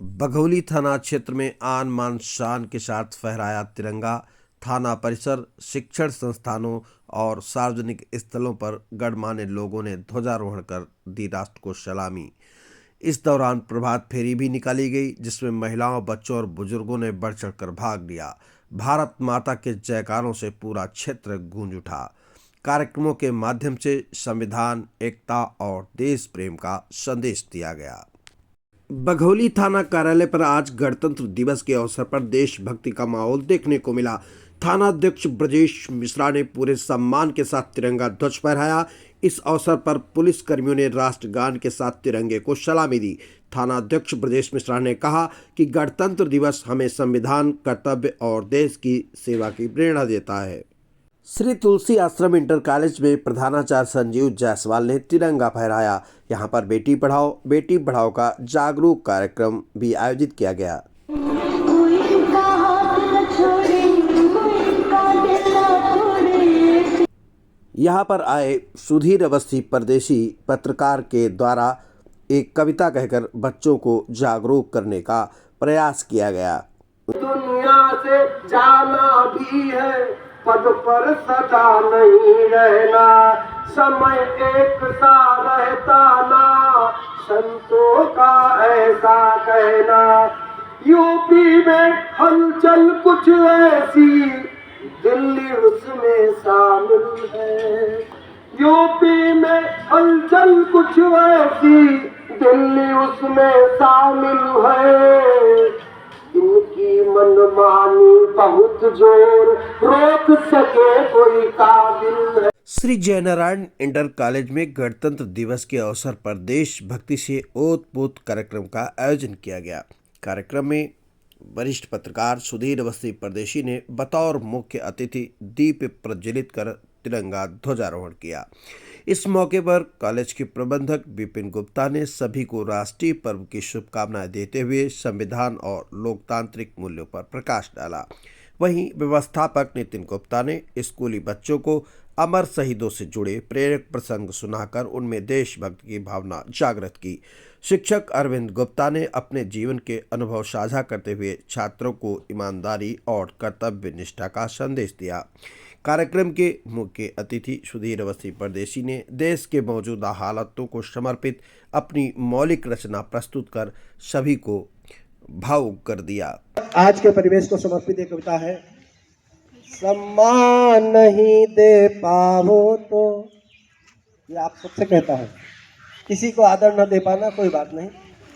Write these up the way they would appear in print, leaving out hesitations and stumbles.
बघौली थाना क्षेत्र में आन मान शान के साथ फहराया तिरंगा। थाना परिसर, शिक्षण संस्थानों और सार्वजनिक स्थलों पर गणमान्य लोगों ने ध्वजारोहण कर दी राष्ट्र को सलामी। इस दौरान प्रभात फेरी भी निकाली गई, जिसमें महिलाओं, बच्चों और बुजुर्गों ने बढ़ चढ़कर भाग लिया। भारत माता के जयकारों से पूरा क्षेत्र गूंज उठा। कार्यक्रमों के माध्यम से संविधान, एकता और देश प्रेम का संदेश दिया गया। बघौली थाना कार्यालय पर आज गणतंत्र दिवस के अवसर पर देशभक्ति का माहौल देखने को मिला। थानाध्यक्ष ब्रजेश मिश्रा ने पूरे सम्मान के साथ तिरंगा ध्वज फहराया। इस अवसर पर पुलिस कर्मियों ने राष्ट्रगान के साथ तिरंगे को सलामी दी। थानाध्यक्ष ब्रजेश मिश्रा ने कहा कि गणतंत्र दिवस हमें संविधान, कर्तव्य और देश की सेवा की प्रेरणा देता है। श्री तुलसी आश्रम इंटर कॉलेज में प्रधानाचार्य संजीव जायसवाल ने तिरंगा फहराया। यहां पर बेटी पढ़ाओ का जागरूक कार्यक्रम भी आयोजित किया गया। यहां पर आए सुधीर अवस्थी परदेशी पत्रकार के द्वारा एक कविता कहकर बच्चों को जागरूक करने का प्रयास किया गया। दुनिया से जाना भी है, पद पर सदा नहीं रहना, समय एक सा रहता ना, संतों का ऐसा कहना। यूपी में हलचल कुछ ऐसी, दिल्ली उसमें शामिल है। यूपी में हलचल कुछ ऐसी, दिल्ली उसमें शामिल है। इनकी मनमानी बहुत जोर, रोक सके कोई काबिल है। श्री जयनारायण इंटर कॉलेज में गणतंत्र दिवस के अवसर पर देशभक्ति से ओतप्रोत कार्यक्रम का आयोजन किया गया। कार्यक्रम में वरिष्ठ पत्रकार सुधीर अवस्थी परदेशी ने बतौर मुख्य अतिथि दीप प्रज्वलित कर तिरंगा ध्वजारोहण किया। इस मौके पर कॉलेज के प्रबंधक विपिन गुप्ता ने सभी को राष्ट्रीय पर्व की शुभकामनाएं देते हुए संविधान और लोकतांत्रिक मूल्यों पर प्रकाश डाला। वहीं व्यवस्थापक नितिन गुप्ता ने स्कूली बच्चों को अमर शहीदों से जुड़े प्रेरक प्रसंग सुनाकर उनमें देशभक्ति की भावना जागृत की। शिक्षक अरविंद गुप्ता ने अपने जीवन के अनुभव साझा करते हुए छात्रों को ईमानदारी और कर्तव्य निष्ठा का संदेश दिया। कार्यक्रम के मुख्य अतिथि सुधीर अवस्थी परदेशी ने देश के मौजूदा हालातों को समर्पित अपनी मौलिक रचना प्रस्तुत कर सभी को भावुक कर दिया। आज के परिवेश को समर्पित एक कविता है। सम्मान नहीं दे पाओ तो, ये आप सबसे कहता है, किसी को आदर न दे पाना कोई बात नहीं,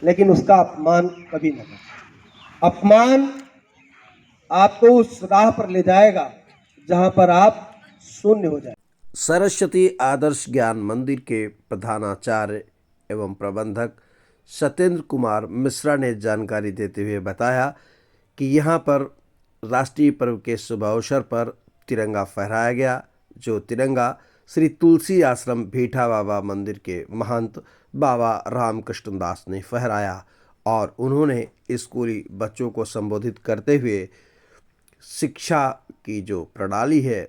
लेकिन उसका अपमान कभी न करना। अपमान आपको उस राह पर ले जाएगा जहां पर आप शून्य हो जाए। सरस्वती आदर्श ज्ञान मंदिर के प्रधानाचार्य एवं प्रबंधक सत्येंद्र कुमार मिश्रा ने जानकारी देते हुए बताया कि यहां पर राष्ट्रीय पर्व के शुभ अवसर पर तिरंगा फहराया गया, जो तिरंगा श्री तुलसी आश्रम भीठा बाबा मंदिर के महंत बाबा रामकृष्ण दास ने फहराया और उन्होंने स्कूली बच्चों को संबोधित करते हुए शिक्षा की जो प्रणाली है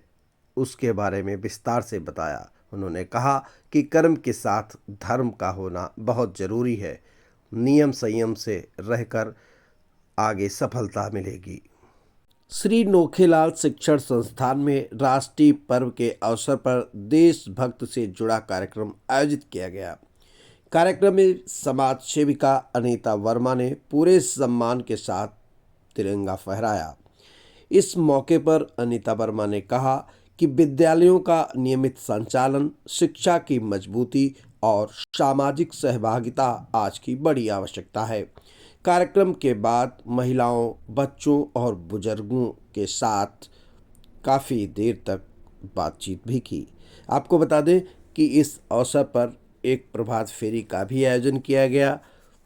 उसके बारे में विस्तार से बताया। उन्होंने कहा कि कर्म के साथ धर्म का होना बहुत ज़रूरी है। नियम संयम से रहकर आगे सफलता मिलेगी। श्री नोखेलाल शिक्षण संस्थान में राष्ट्रीय पर्व के अवसर पर देशभक्त से जुड़ा कार्यक्रम आयोजित किया गया। कार्यक्रम में समाज सेविका अनीता वर्मा ने पूरे सम्मान के साथ तिरंगा फहराया। इस मौके पर अनीता वर्मा ने कहा कि विद्यालयों का नियमित संचालन, शिक्षा की मजबूती और सामाजिक सहभागिता आज की बड़ी आवश्यकता है। कार्यक्रम के बाद महिलाओं, बच्चों और बुजुर्गों के साथ काफ़ी देर तक बातचीत भी की। आपको बता दें कि इस अवसर पर एक प्रभात फेरी का भी आयोजन किया गया,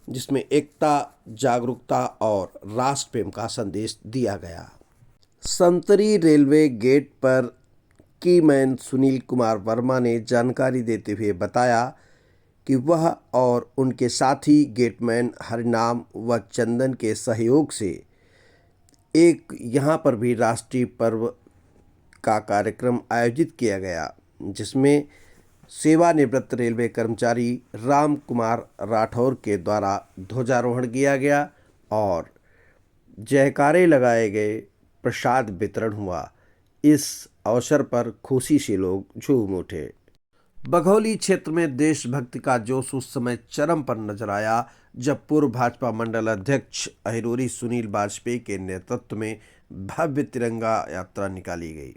जिसमें एकता, जागरूकता और राष्ट्र प्रेम का संदेश दिया गया। संतरी रेलवे गेट पर कीमैन सुनील कुमार वर्मा ने जानकारी देते हुए बताया कि वह और उनके साथी गेटमैन हरिनाम व चंदन के सहयोग से एक यहाँ पर भी राष्ट्रीय पर्व का कार्यक्रम आयोजित किया गया, जिसमें सेवानिवृत्त रेलवे कर्मचारी राम कुमार राठौर के द्वारा ध्वजारोहण किया गया और जयकारे लगाए गए, प्रसाद वितरण हुआ। इस अवसर पर खुशी से लोग झूम उठे। बघौली क्षेत्र में देशभक्ति का जोश उस समय चरम पर नजर आया जब पूर्व भाजपा मंडल अध्यक्ष अहिरोरी सुनील वाजपेयी के नेतृत्व में भव्य तिरंगा यात्रा निकाली गई।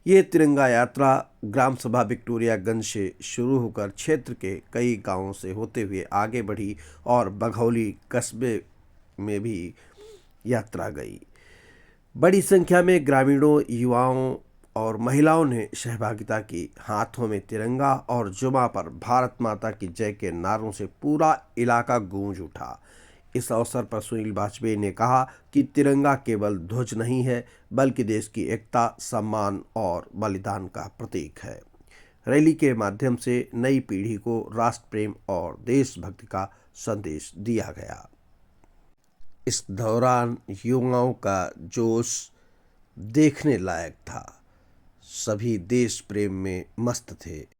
ये तिरंगा यात्रा ग्राम सभा विक्टोरियागंज से शुरू होकर क्षेत्र के कई गांवों से होते हुए आगे बढ़ी और बघौली कस्बे में भी यात्रा गई। बड़ी संख्या में ग्रामीणों, युवाओं और महिलाओं ने सहभागिता की। हाथों में तिरंगा और जुमा पर भारत माता की जय के नारों से पूरा इलाका गूंज उठा। इस अवसर पर सुनील वाजपेयी ने कहा कि तिरंगा केवल ध्वज नहीं है, बल्कि देश की एकता, सम्मान और बलिदान का प्रतीक है। रैली के माध्यम से नई पीढ़ी को राष्ट्र प्रेम और देशभक्ति का संदेश दिया गया। इस दौरान युवाओं का जोश देखने लायक था। सभी देश प्रेम में मस्त थे।